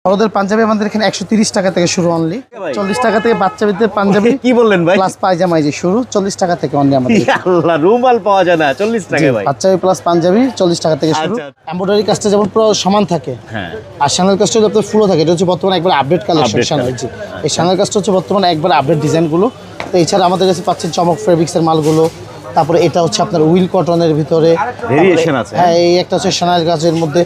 বড়দের পাঞ্জাবি আমাদের এখানে 130 টাকা থেকে শুরু অনলি, 40 টাকা থেকে বাচ্চাদের পাঞ্জাবি কি বললেন ভাই? প্লাস পায়জামা এই যে শুরু 40 টাকা থেকে অনলি আমাদের। আল্লাহ, রুমাল পাওয়া যায় না 40 টাকায় ভাই? বাচ্চাবি প্লাস পাঞ্জাবি 40 টাকা থেকে শুরু। আচ্ছা। এমব্রয়ডারি কাজটা যেমন পুরো সমান থাকে, হ্যাঁ, আর শানের কাজটা আপনার ফুলও থাকে। এটা হচ্ছে বর্তমানে একবার আপডেট কালেকশন শানের। জি, এই শানের কাজটা হচ্ছে বর্তমানে একবার আপডেট ডিজাইনগুলো। তো এছাড়া আমাদের কাছে পাচ্ছেন চমক ফেব্রিক্সের মালগুলো। তারপরে এটা হচ্ছে আপনার উইল কটনের ভিতরে ভেরিয়েশন আছে। হ্যাঁ, এই একটা হচ্ছে শানের কাজের মধ্যে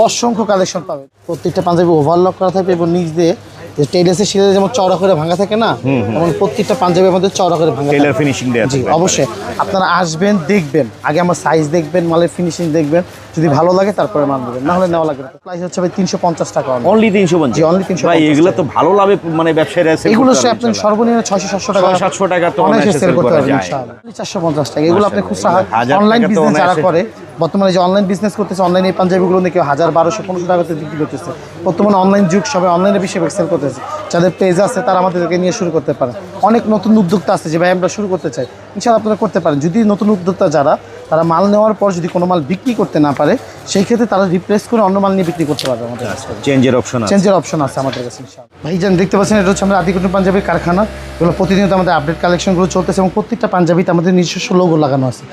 অসংখ্য কালেকশন পাবে। প্রত্যেকটা পাঞ্জাবি ওভারলক করা থাকবে এবং নিচ দিয়ে যে টেইলার্সের শিলে যেমন চওড়া করে ভাঙা থাকে না, এবং প্রত্যেকটা পাঞ্জাবি আমাদের চওড়া করে ভাঙা টেইলার থাকে। ফিনিশিং দেয়া জি আছে অবশ্যই, আপনারা আসবেন, দেখবেন, আগে আমার সাইজ দেখবেন, মালের ফিনিশিং দেখবেন, যদি ভালো লাগে তারপরে মাল নেবেন, না হলে নেওয়া লাগবে না। প্রাইস হচ্ছে ভাই 350 টাকা অনলি 350। জি, only 350 ভাই এগুলো তো ভালো লাভে মানে ব্যবসায়ীরা সেল এগুলো করতে সে পারবে আপনি ইনশাআল্লাহ। সর্বনিম্ন 600-700 টাকা 600-700 টাকা তো অনায়াসে অনায়াসে সেল করতে করা পারবেন যায়। ইনশাআল্লাহ। 450 টাকা এগুলো আপনি খুচরা হাজার অনলাইন টাকা তো বিজনেস যারা অনায়াসে। করে, বর্তমানে যে অনলাইন বিজনেস করতেছে, অনলাইনে এই পাঞ্জাবিগুলো নিয়ে কেউ 1000, 1200, 1500 টাকাতে বিক্রি করতেছে। বর্তমানে অনলাইন যুগ, সবাই অনলাইনে বেশি সেল করতেছে। যাদের পেজ আছে তারা আমাদেরকে নিয়ে শুরু করতে পারে। অনেক নতুন উদ্যোক্তা আছে যে ভাই আমরা শুরু করতে চাই, ইনশাআল্লাহ আপনারা করতে পারেন। যদি নতুন উদ্যোক্তা যারা, তারা মাল নেওয়ার পর যদি কোনো মাল বিক্রি করতে না পারে, সেই ক্ষেত্রে তারা রিপ্লেস করে অন্য মাল নিয়ে বিক্রি করতে পারবে আমাদের কাছে। চেঞ্জের অপশন আছে। চেঞ্জের অপশন আছে আমাদের কাছে ইনশাআল্লাহ। ভাইজান দেখতে পাচ্ছেন এটা হচ্ছে আমরা আদি কটন পাঞ্জাবির কারখানা। এগুলো প্রতিনিয়ত আমাদের আপডেট কালেকশনগুলো চলতেছে এবং প্রত্যেকটা পাঞ্জাবিতে আমাদের নিজস্ব লোগো লাগানো আছে।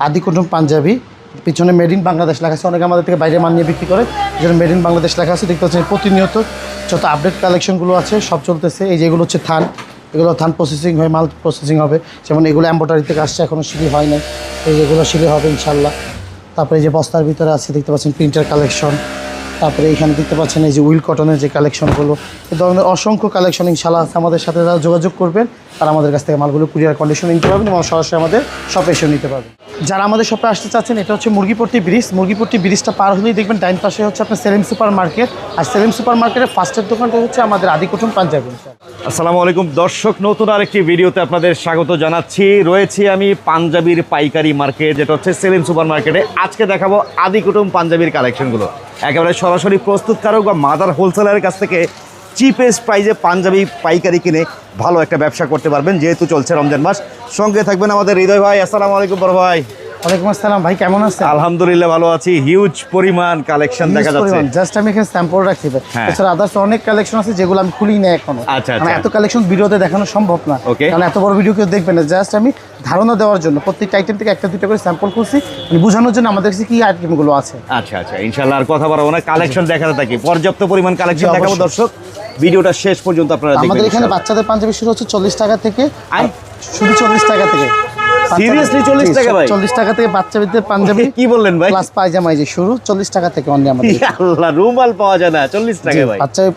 আদি কটন পাঞ্জাবি, পিছনে মেড ইন বাংলাদেশ লেখা আছে। অনেকে আমাদের থেকে বাইরে মাল নিয়ে বিক্রি করে, যেন মেড ইন বাংলাদেশ লেখা আছে। দেখতে পাচ্ছেন প্রতিনিয়ত যত আপডেট কালেকশনগুলো আছে সব চলতেছে। এই যেগুলো হচ্ছে থান, এগুলো থান প্রসেসিং হয়ে মাল প্রসেসিং হবে। যেমন এগুলো এমব্রয়ডারি থেকে আসছে, এখনও সিলি হয় নাই, এই যেগুলো সিলি হবে ইনশাল্লাহ। তারপরে এই যে বস্তার ভিতরে আছে দেখতে পাচ্ছেন প্রিন্টার কালেকশন। তারপরে এইখানে দেখতে পাচ্ছেন এই যে উইল কটনের যে কালেকশনগুলো, এ ধরনের অসংখ্য কালেকশন ইনশাআল্লাহ আছে। আমাদের সাথে যারা যোগাযোগ করবেন তারা আমাদের কাছ থেকে মালগুলো কুরিয়ার কন্ডিশনে নিতে পারবেন এবং সরাসরি আমাদের শপে এসেও নিতে পারবেন। যারা আমাদের শপে আসতে চাচ্ছেন, এটা হচ্ছে মুরগিপট্টি ব্রিজ। মুরগিপট্টি ব্রিজটা পার হলেই দেখবেন ডাইন পাশে হচ্ছে আপনার সেলিম সুপার মার্কেট। আর সেলিম সুপার মার্কেটের ফার্স্টের দোকানটা হচ্ছে আমাদের আদি কটন পাঞ্জাবি। আসসালামু আলাইকুম দর্শক, নতুন আরেকটি ভিডিওতে আপনাদের স্বাগত জানাচ্ছি। রয়েছি আমি পাঞ্জাবির পাইকারি মার্কেট, যেটা হচ্ছে সেলিম সুপার মার্কেটে। আজকে দেখাবো আদি কুটুম পাঞ্জাবির কালেকশনগুলো। একেবারে সরাসরি প্রস্তুতকারক বা মাদার হোলসেলারের কাছ থেকে চিপেস্ট প্রাইজে পাঞ্জাবি পাইকারি কিনে ভালো একটা ব্যবসা করতে পারবেন, যেহেতু চলছে রমজান মাস। সঙ্গে থাকবেন আমাদের হৃদয় ভাই। আসসালামু আলাইকুম বড় ভাই। ওয়ালাইকুম আসসালাম ভাই, কেমন আছেন? আলহামদুলিল্লাহ ভালো আছি। হিউজ পরিমাণ কালেকশন দেখা যাচ্ছে। জাস্ট আমি এখানে স্যাম্পল রাখছি। হ্যাঁ। এছাড়া আদার্স অনেক কালেকশন আছে যেগুলো আমি খুলি না এখনো। আচ্ছা, মানে আচ্ছা। এত কালেকশন ভিডিওতে দেখানো সম্ভব না, Okay. কারণ এত বড় ভিডিও কেউ দেখবে না। জাস্ট আমি ধারণা দেওয়ার জন্য প্রত্যেকটা আইটেম থেকে একটা দুটো করে স্যাম্পল করছি, মানে বোঝানোর জন্য আমাদের কাছে কি আইটেমগুলো আছে। আচ্ছা আচ্ছা, ইনশাআল্লাহ আর কথা বাড়াবো না, কালেকশন দেখাতে থাকি। পর্যাপ্ত পরিমাণ কালেকশন জি, দেখাবো অবশ্যই। দর্শক, ভিডিওটা শেষ পর্যন্ত আপনারা দেখবেন। আমাদের এখানে ইনশাআল্লাহ। বাচ্চাদের পাঞ্জাবি শুরু হচ্ছে 40 টাকা থেকে, আই? শুধু 40 টাকা থেকে। Seriously 40 টাকা ভাই? 40 টাকা থেকে বাচ্চাদের পাঞ্জাবি কি বললেন ভাই? প্লাস পায়জামা এই যে শুরু 40 টাকা থেকে অনলি আমাদের। আল্লাহ, রুমাল পাওয়া যায় না 40 টাকায় ভাই? বাচ্চাদের